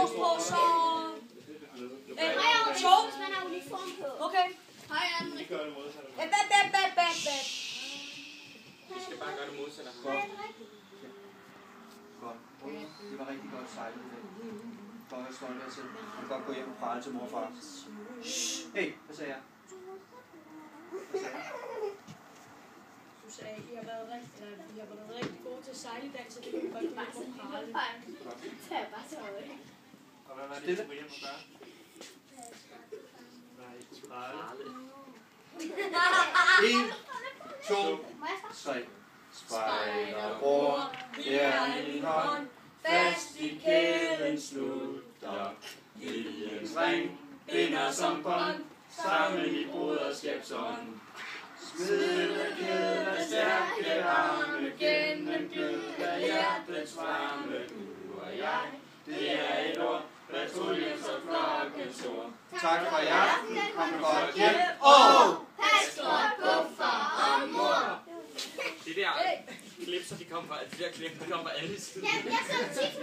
uniform på, så... Hvis man har uniform på. Okay. Hej, Anne. Vi gør det modsatte. Vi skal bare gøre det modsatte. Godt. Det var rigtig godt sejlet i dag. Godt at stolte jer til. Du kan godt gå hjem og prale til mor og far. Hey, hvad sagde jeg? Hvad sagde jeg? Du sagde, I har været rigtig gode til at sejle i dag, så det kan vi godt gå hjem og prale. Det er bare så højt. Og hvad var det, I skulle hjem og gøre? Nej, I skulle prale. 1, 2, 3. Spejderbror, her i hånd, fast i kæden slutter. Viljens ring binder som bånd, sammen i broderskabsånd. Smedekæden af stærke arme, gennem glød af hjertets varme. Du og jeg, det er et ord, patruljens og klokkens ord. Tak for i aften, kom godt hjem, Pas godt på far og mor. Det der klip, så de kommer fra alle sider. Jeg så tit,